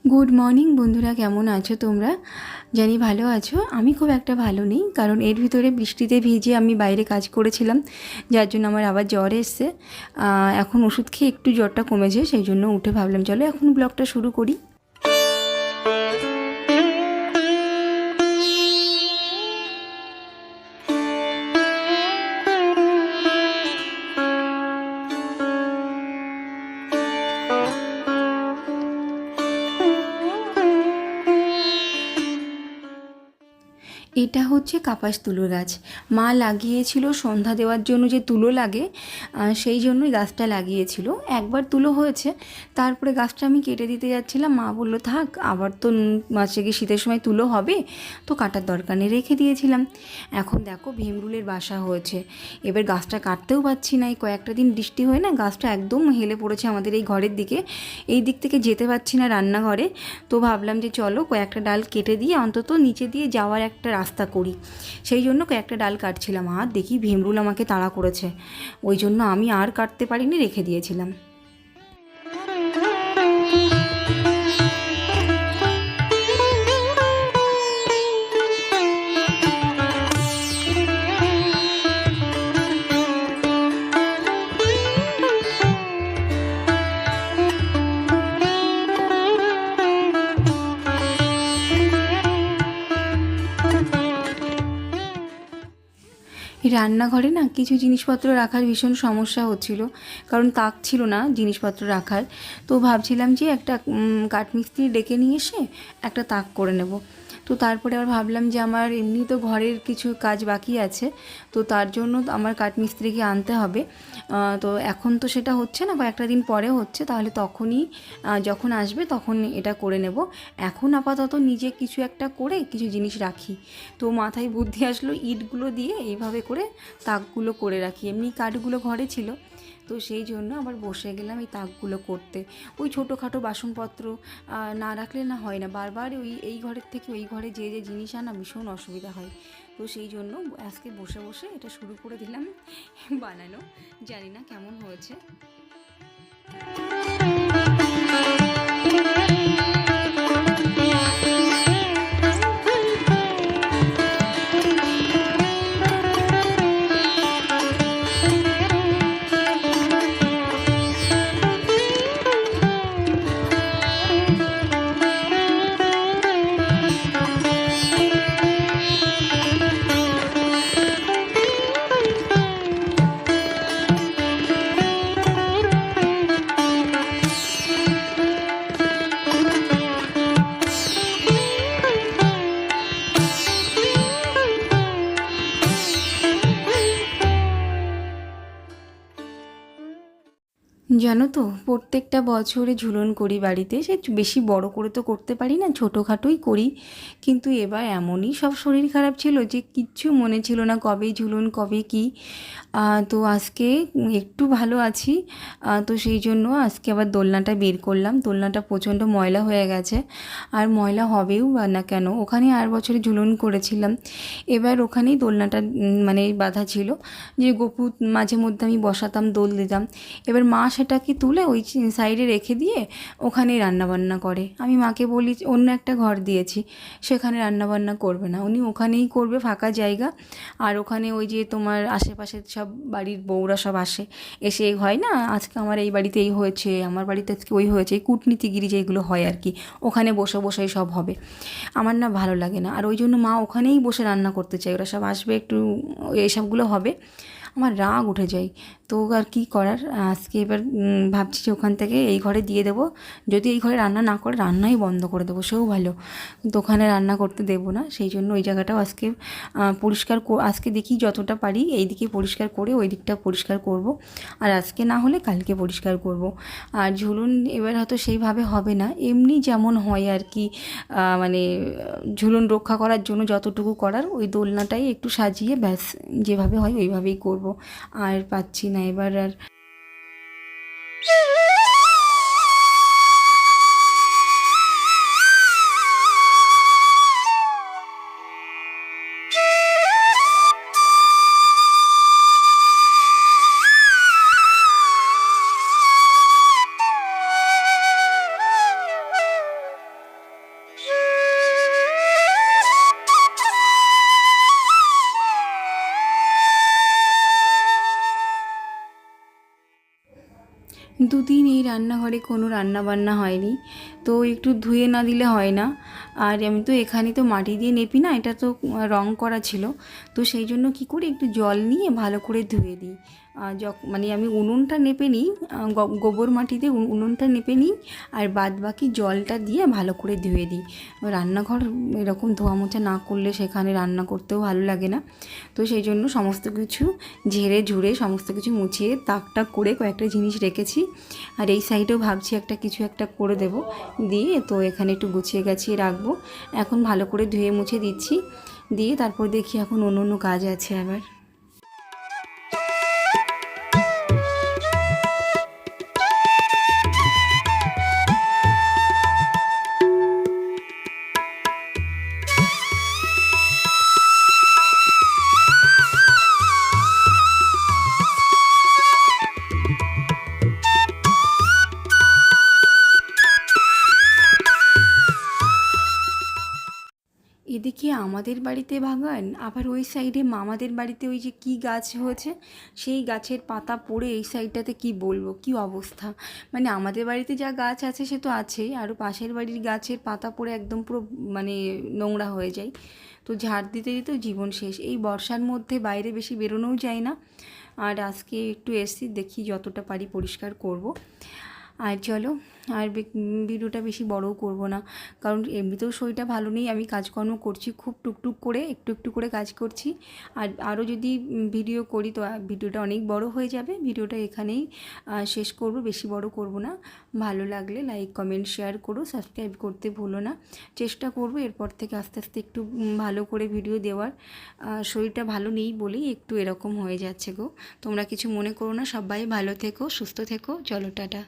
Good morning বন্ধুরা, কেমন আছো তোমরা? জানি ভালো আছো। আমি খুব একটা ভালো নেই, কারণ এর ভিতরে বৃষ্টিতে ভিজে আমি বাইরে কাজ করেছিলাম, যার জন্য আমার আবার জ্বর এসছে। এখন ওষুধ খেয়ে একটু জ্বরটা কমেছে, সেই জন্য উঠে ভাবলাম চলো এখন ব্লগটা শুরু করি। এটা হচ্ছে কাপাস তুলো গাছ। মা লাগিয়েছিল সন্ধ্যা দেওয়ার জন্য, যে তুলো লাগে সেই জন্যই গাছটা লাগিয়েছিল। একবার তুলো হয়েছে, তারপরে গাছটা আমি কেটে দিতে যাচ্ছিলাম, মা বললো থাক, আবার তো মাসে গিয়ে শীতের সময় তুলো হবে, তো কাটার দরকার নেই, রেখে দিয়েছিলাম। এখন দেখো ভীমরুলের বাসা হয়েছে। এবার গাছটা কাটতেও পারছি না, এই কয়েকটা দিন বৃষ্টি হয়ে না গাছটা একদম হেলে পড়েছে আমাদের এই ঘরের দিকে। এই দিক থেকে যেতে পারছি না রান্নাঘরে। তো ভাবলাম যে চলো কয়েকটা ডাল কেটে দিয়ে অন্তত নিচে দিয়ে যাওয়ার একটা রাস্তা করি। সেই জন্য কয়েকটা ডাল কাটছিলাম, আর দেখি ভীমরুল আমাকে তাড়া করেছে। ওই জন্য আমি আর কাটতে পারিনি, রেখে দিয়েছিলাম। এই রান্নাঘরে না কিছু জিনিসপত্র রাখার ভীষণ সমস্যা হচ্ছিল, কারণ তাক ছিল না জিনিসপত্র রাখার। তো ভাবছিলাম যে একটা কাঠমিস্ত্রি ডেকে নিয়ে এসে একটা তাক করে নেব। তো তারপরে আবার ভাবলাম যে আমার এমনি তো ঘরের কিছু কাজ বাকি আছে, তো তার জন্য আমার কাঠমিস্ত্রিকে আনতে হবে। তো এখন তো সেটা হচ্ছে না, কয়েকটা দিন পরে হচ্ছে, তাহলে তখনই যখন আসবে তখন এটা করে নেব। এখন আপাতত নিজে কিছু একটা করে কিছু জিনিস রাখি। তো মাথায় বুদ্ধি আসলো ইটগুলো দিয়ে এইভাবে করে তাকগুলো করে রাখি। এমনি কাঠগুলো ঘরে ছিল, তো সেই জন্য আবার বসে গেলাম এই তাকগুলো করতে। ওই ছোটোখাটো বাসনপত্র না রাখলে না হয় না, বারবার ওই এই ঘরের থেকে ওই ঘরে যে যে জিনিস আনা ভীষণ অসুবিধা হয়। তো সেই জন্য আজকে বসে বসে এটা শুরু করে দিলাম বানানো। জানি না কেমন হয়েছে। জানো তো, প্রত্যেকটা বছরে ঝুলন করি বাড়িতে, সে বেশি বড় করে তো করতে পারি না, ছোটোখাটোই করি। কিন্তু এবার এমনই সব শরীর খারাপ ছিল যে কিচ্ছু মনে ছিল না কবে ঝুলন কবে কি। তো আজকে একটু ভালো আছি। তো সেই জন্য আজকে আবার দোলনাটা বের করলাম। দোলনাটা প্রচণ্ড ময়লা হয়ে গেছে, আর ময়লা হবেও বা না কেন, ওখানে আর বছরে ঝুলন করেছিলাম। এবার ওখানেই দোলনাটা মানে বাঁধা ছিল, যে গপু মাঝে মধ্যে আমি বসাতাম, দোল দিতাম। এবার মা সেটাকে তুলে ওই সাইডে রেখে দিয়ে ওখানেই রান্নাবান্না করে। আমি মাকে বলি অন্য একটা ঘর দিয়েছি, সেখানে রান্নাবান্না করবে না, উনি ওখানেই করবে, ফাঁকা জায়গা। আর ওখানে ওই যে তোমার আশেপাশের সব বাড়ির বউরা সব আসে, এসে হয় না আজকে আমার এই বাড়িতে এই হয়েছে, আমার বাড়িতে আজকে ওই হয়েছে, এই কূটনীতিগিরি যেগুলো হয় আর কি, ওখানে বসে বসেই সব হবে। আমার না ভালো লাগে না, আর ওই জন্য মা ওখানেই বসে রান্না করতে চায়, ওরা সব আসবে একটু এইসবগুলো হবে। আমার রাগ উঠে যায়। তো আর কি করার, আজকে এবার ভাবছি যে ওখান থেকে এই ঘরে দিয়ে দেবো। যদি এই ঘরে রান্না না করে, রান্নাই বন্ধ করে দেবো, সেও ভালো, কিন্তু ওখানে রান্না করতে দেবো না। সেই জন্য ওই জায়গাটাও আজকে পরিষ্কার আজকে দেখি যতটা পারি এই দিকে পরিষ্কার করে ওই দিকটা পরিষ্কার করব। আর আজকে না হলে কালকে পরিষ্কার করব। আর ঝুলন এবার হয়তো সেইভাবে হবে না, এমনি যেমন হয় আর কি, মানে ঝুলন রক্ষা করার জন্য যতটুকু করার, ওই দোলনাটাই একটু সাজিয়ে ব্যাস, যেভাবে হয় ওইভাবেই করব। আর পাচ্ছি না এবার আর। দুদিন এই রান্নাঘরে কোনো রান্না বান্না হয়নি, তো একটু ধুয়ে না দিলে হয় না। আর আমি তো এখানে তো মাটি দিয়ে নেপি না, এটা তো রং করা ছিল, তো সেই জন্য কী করি একটু জল নিয়ে ভালো করে ধুয়ে দিই। মানে আমি উনুনটা নেপে নিই, গোবর মাটিতে উনুনটা নেপে নিই, আর বাদ বাকি জলটা দিয়ে ভালো করে ধুয়ে দিই। রান্নাঘর এরকম ধোয়া মোছা না করলে সেখানে রান্না করতেও ভালো লাগে না। তো সেই জন্য সমস্ত কিছু ঝেড়ে ঝুড়ে সমস্ত কিছু মুছিয়ে তাক টাক করে কয়েকটা জিনিস রেখেছি। আর এই সাইডেও ভাবছি কিছু একটা করে দেব, দিয়ে তো এখানে একটু গুছিয়ে গাছিয়ে রাখবো। এখন ভালো করে ধুয়ে মুছে দিচ্ছি, দিয়ে তারপর দেখি এখন অন্য কাজ আছে আবার। এদিকে আমাদের বাড়িতে বাগান, আবার ওই সাইডে মামাদের বাড়িতে ওই যে কী গাছ হয়েছে, সেই গাছের পাতা পড়ে এই সাইডটাতে কি বলবো কী অবস্থা। মানে আমাদের বাড়িতে যা গাছ আছে সে তো আছেই, আরও পাশের বাড়ির গাছের পাতা পড়ে একদম পুরো মানে নোংরা হয়ে যায়। তো ঝাড় দিতে দিতেও জীবন শেষ। এই বর্ষার মধ্যে বাইরে বেশি বেরোনোও যায় না। আর আজকে একটু এসছি, দেখি যতটা পারি পরিষ্কার করব। আর চলো, আর ভিডিওটা বেশি বড়ও করব না, কারণ এমনিতেও শরীরটা ভালো নেই। আমি কাজকর্ম করছি খুব টুকটুক করে, একটু একটু করে কাজ করছি। আর আরও যদি ভিডিও করি তো ভিডিওটা অনেক বড় হয়ে যাবে। ভিডিওটা এখানেই শেষ করব, বেশি বড় করব না। ভালো লাগলে লাইক কমেন্ট শেয়ার করো, সাবস্ক্রাইব করতে ভুলো না। চেষ্টা করব এরপর থেকে আস্তে আস্তে একটু ভালো করে ভিডিও দেওয়ার। শরীরটা ভালো নেই বলেই একটু এরকম হয়ে যাচ্ছে গো। তোমরা কিছু মনে করো না, সবাই ভালো থেকো, সুস্থ থেকো। চলো, টাটা।